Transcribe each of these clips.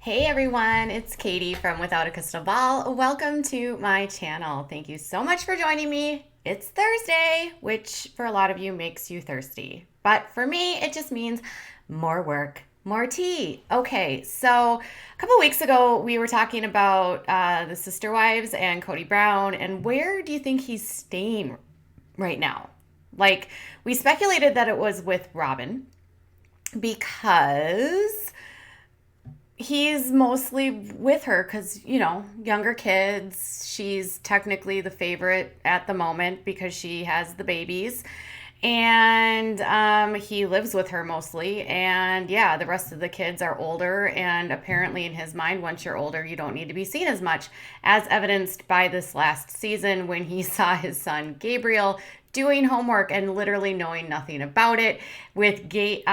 Hey everyone, it's Katie from Without a Crystal Ball. Welcome to my channel. Thank you so much for joining me. It's Thursday, which for a lot of you makes you thirsty. But for me, it just means more work, more tea. Okay, so a couple weeks ago, we were talking about the Sister Wives and Kody Brown, and where do you think he's staying right now? Like, we speculated that it was with Robyn because he's mostly with her because, younger kids. She's technically the favorite at the moment because she has the babies. And he lives with her mostly. And yeah, the rest of the kids are older. And apparently, in his mind, once you're older, you don't need to be seen as much, as evidenced by this last season when he saw his son Gabriel doing homework and literally knowing nothing about it with Christine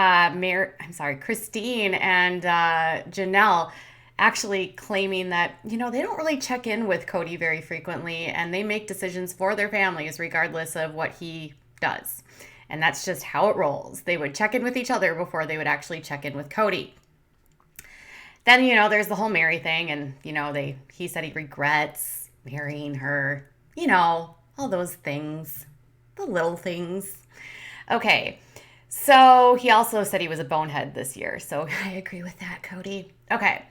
and Janelle actually claiming that, they don't really check in with Kody very frequently and they make decisions for their families regardless of what he does. And that's just how it rolls. They would check in with each other before they would actually check in with Kody. Then, there's the whole Mary thing and, he said he regrets marrying her, all those things, the little things. Okay. So he also said he was a bonehead this year. So I agree with that, Kody. Okay.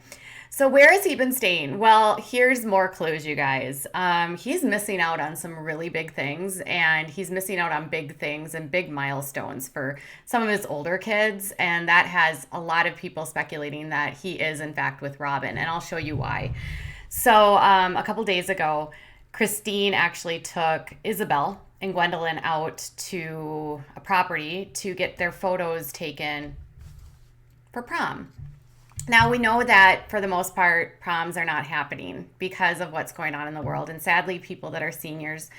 So where has he been staying? Well, here's more clues, you guys. He's missing out on some really big things, and he's missing out on big things and big milestones for some of his older kids, and that has a lot of people speculating that he is, in fact, with Robyn, and I'll show you why. So a couple days ago, Christine actually took Isabel and Gwendolyn out to a property to get their photos taken for prom. Now, we know that for the most part, proms are not happening because of what's going on in the world. And sadly, people that are seniors,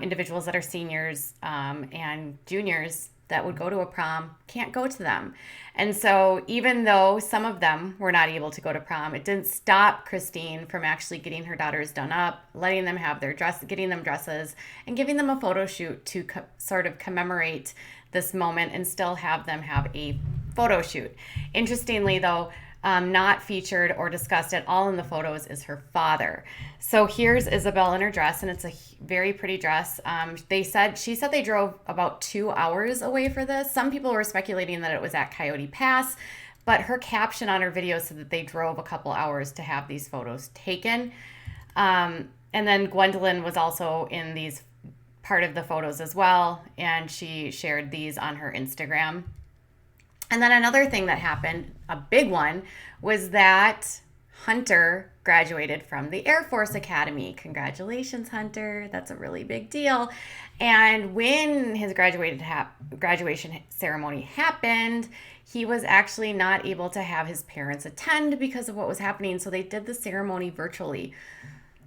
individuals that are seniors and juniors that would go to a prom can't go to them. And so even though some of them were not able to go to prom, it didn't stop Christine from actually getting her daughters done up, letting them have their dress, getting them dresses, and giving them a photo shoot to sort of commemorate this moment and still have them have a photo shoot. Interestingly, though, not featured or discussed at all in the photos is her father. So here's Isabel in her dress, and it's a very pretty dress. She said they drove about 2 hours away for this. Some people were speculating that it was at Coyote Pass, but her caption on her video said that they drove a couple hours to have these photos taken. And then Gwendolyn was also in these part of the photos as well, and she shared these on her Instagram. And then another thing that happened, a big one, was that Hunter graduated from the Air Force Academy. Congratulations, Hunter. That's a really big deal. And when his graduation ceremony happened, he was actually not able to have his parents attend because of what was happening. So they did the ceremony virtually.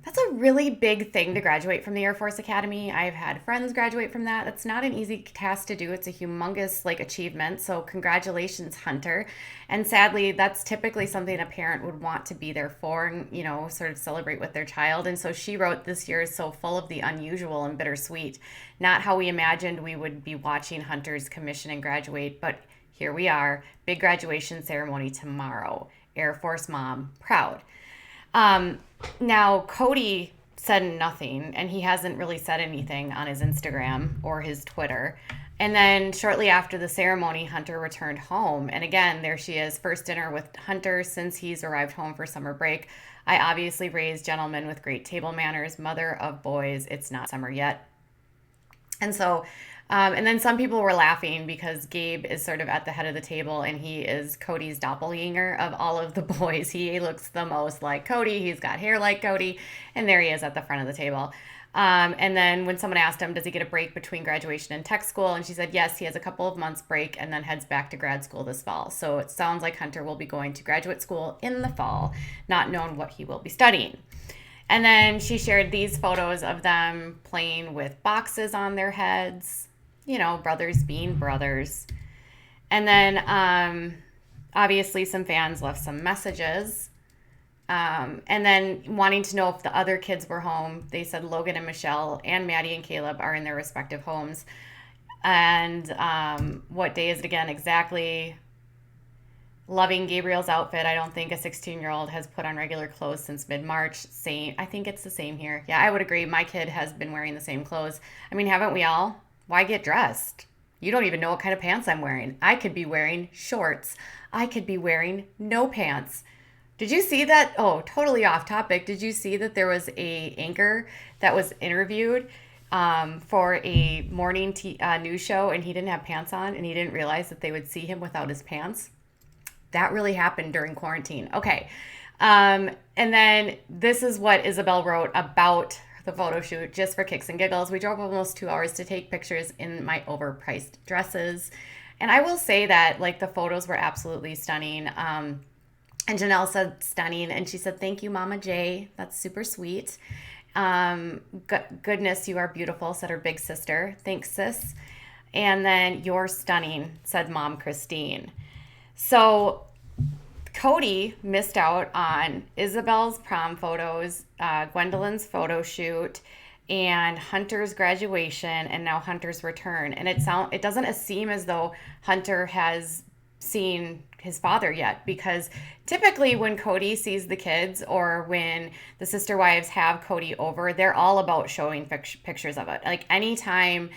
That's a really big thing to graduate from the Air Force Academy. I've had friends graduate from that. It's not an easy task to do. It's a humongous achievement. So congratulations, Hunter. And sadly, that's typically something a parent would want to be there for and, sort of celebrate with their child. And so she wrote, "This year is so full of the unusual and bittersweet. Not how we imagined we would be watching Hunter's commission and graduate, but here we are. Big graduation ceremony tomorrow. Air Force mom, proud." Now, Kody said nothing, and he hasn't really said anything on his Instagram or his Twitter. And then shortly after the ceremony, Hunter returned home. And again, there she is, first dinner with Hunter since he's arrived home for summer break. "I obviously raised gentlemen with great table manners, mother of boys. It's not summer yet." And so, and then some people were laughing because Gabe is sort of at the head of the table and he is Kody's doppelganger of all of the boys. He looks the most like Kody. He's got hair like Kody. And there he is at the front of the table. And then when someone asked him, does he get a break between graduation and tech school? And she said, yes, he has a couple of months break and then heads back to grad school this fall. So it sounds like Hunter will be going to graduate school in the fall, not knowing what he will be studying. And then she shared these photos of them playing with boxes on their heads, brothers being brothers. And then obviously some fans left some messages. And then wanting to know if the other kids were home, they said Logan and Michelle and Maddie and Caleb are in their respective homes. And what day is it again exactly? Loving Gabriel's outfit. I don't think a 16-year-old has put on regular clothes since mid-March. Same. I think it's the same here. Yeah, I would agree. My kid has been wearing the same clothes. I mean, haven't we all? Why get dressed? You don't even know what kind of pants I'm wearing. I could be wearing shorts. I could be wearing no pants. Did you see that? Oh, totally off topic. Did you see that there was a anchor that was interviewed for a morning news show, and he didn't have pants on, and he didn't realize that they would see him without his pants? That really happened during quarantine. Okay. And then this is what Isabel wrote about the photo shoot, just for kicks and giggles. We drove almost 2 hours to take pictures in my overpriced dresses. And I will say that, like, the photos were absolutely stunning. And Janelle said stunning. And she said, thank you, Mama J. That's super sweet. Goodness, you are beautiful, said her big sister. Thanks, sis. And then you're stunning, said Mom Christine. So Kody missed out on Isabel's prom photos, Gwendolyn's photo shoot, and Hunter's graduation, and now Hunter's return. And it doesn't seem as though Hunter has seen his father yet, because typically when Kody sees the kids, or when the sister wives have Kody over, they're all about showing pictures of it. Like anytime,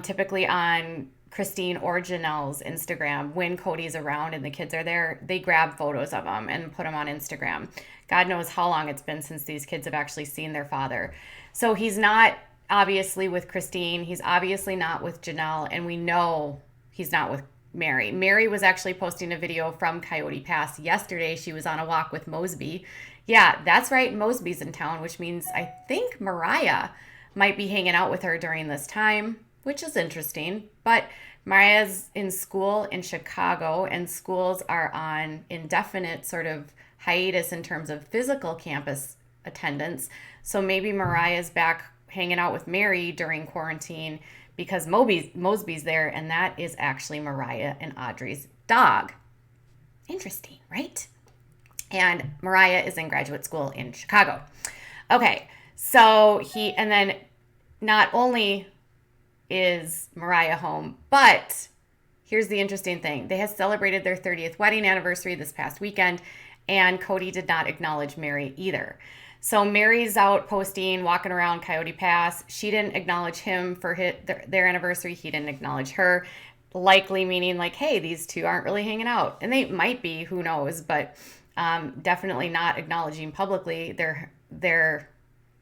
typically on Christine or Janelle's Instagram, when Kody's around and the kids are there, they grab photos of them and put them on Instagram. God knows how long it's been since these kids have actually seen their father. So he's not obviously with Christine. He's obviously not with Janelle. And we know he's not with Mary. Mary was actually posting a video from Coyote Pass yesterday. She was on a walk with Mosby. Yeah, that's right. Mosby's in town, which means I think Mariah might be hanging out with her during this time, which is interesting. But Mariah's in school in Chicago, and schools are on indefinite sort of hiatus in terms of physical campus attendance. So maybe Mariah's back hanging out with Mary during quarantine because Mosby's there, and that is actually Mariah and Audrey's dog. Interesting, right? And Mariah is in graduate school in Chicago. Okay, so and then not only is Mariah home, but here's the interesting thing. They have celebrated their 30th wedding anniversary this past weekend, and Kody did not acknowledge Mary either. So Mary's out posting, walking around Coyote Pass. She didn't acknowledge him for their anniversary. He didn't acknowledge her, likely meaning like, hey, these two aren't really hanging out. And they might be, who knows, but definitely not acknowledging publicly their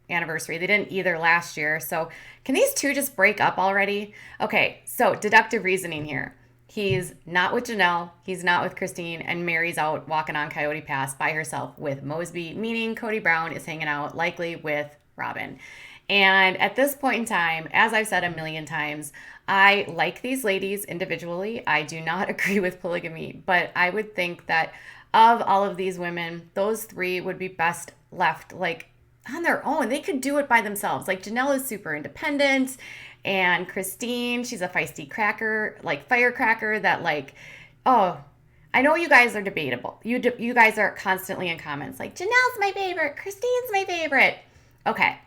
anniversary. They didn't either last year. So can these two just break up already? Okay, so deductive reasoning here. He's not with Janelle, he's not with Christine, and Mary's out walking on Coyote Pass by herself with Mosby, meaning Kody Brown is hanging out likely with Robyn. And at this point in time, as I've said a million times, I like these ladies individually. I do not agree with polygamy, but I would think that of all of these women, those three would be best left like on their own. They could do it by themselves. Like Janelle is super independent, and Christine, she's a feisty cracker, like firecracker that like, oh, I know you guys are debatable. You guys are constantly in comments like, Janelle's my favorite, Christine's my favorite. Okay.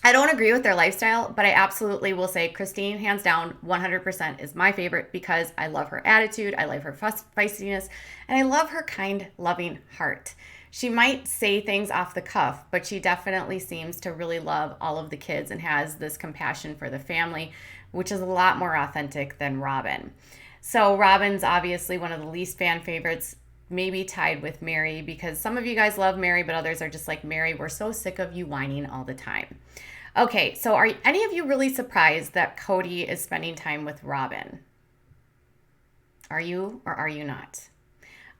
I don't agree with their lifestyle, but I absolutely will say Christine, hands down, 100% is my favorite because I love her attitude, I love her feistiness, and I love her kind, loving heart. She might say things off the cuff, but she definitely seems to really love all of the kids and has this compassion for the family, which is a lot more authentic than Robyn. So Robyn's obviously one of the least fan favorites, maybe tied with Mary, because some of you guys love Mary, but others are just like, Mary, we're so sick of you whining all the time. Okay, so are any of you really surprised that Kody is spending time with Robyn? Are you or are you not?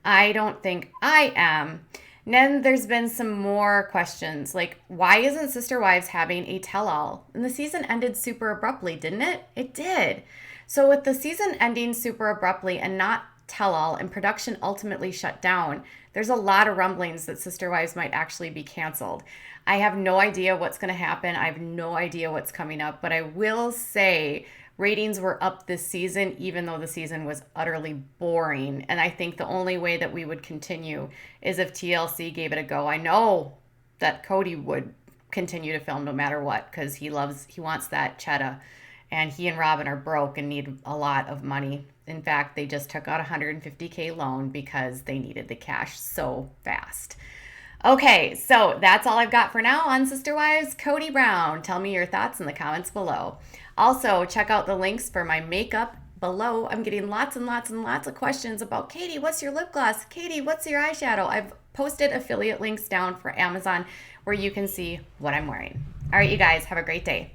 I don't think I am. And then there's been some more questions, like why isn't Sister Wives having a tell-all? And the season ended super abruptly, didn't it? It did. So with the season ending super abruptly and not tell-all, and production ultimately shut down, there's a lot of rumblings that Sister Wives might actually be canceled. I have no idea what's going to happen. I have no idea what's coming up, but I will say ratings were up this season, even though the season was utterly boring. And I think the only way that we would continue is if TLC gave it a go. I know that Kody would continue to film no matter what, because he wants that cheddar. and he and Robyn are broke and need a lot of money. In fact, they just took out a 150K loan because they needed the cash so fast. Okay, so that's all I've got for now on Sister Wives Kody Brown. Tell me your thoughts in the comments below. Also, check out the links for my makeup below. I'm getting lots and lots and lots of questions about, Katie, what's your lip gloss? Katie, what's your eyeshadow? I've posted affiliate links down for Amazon where you can see what I'm wearing. All right, you guys, have a great day.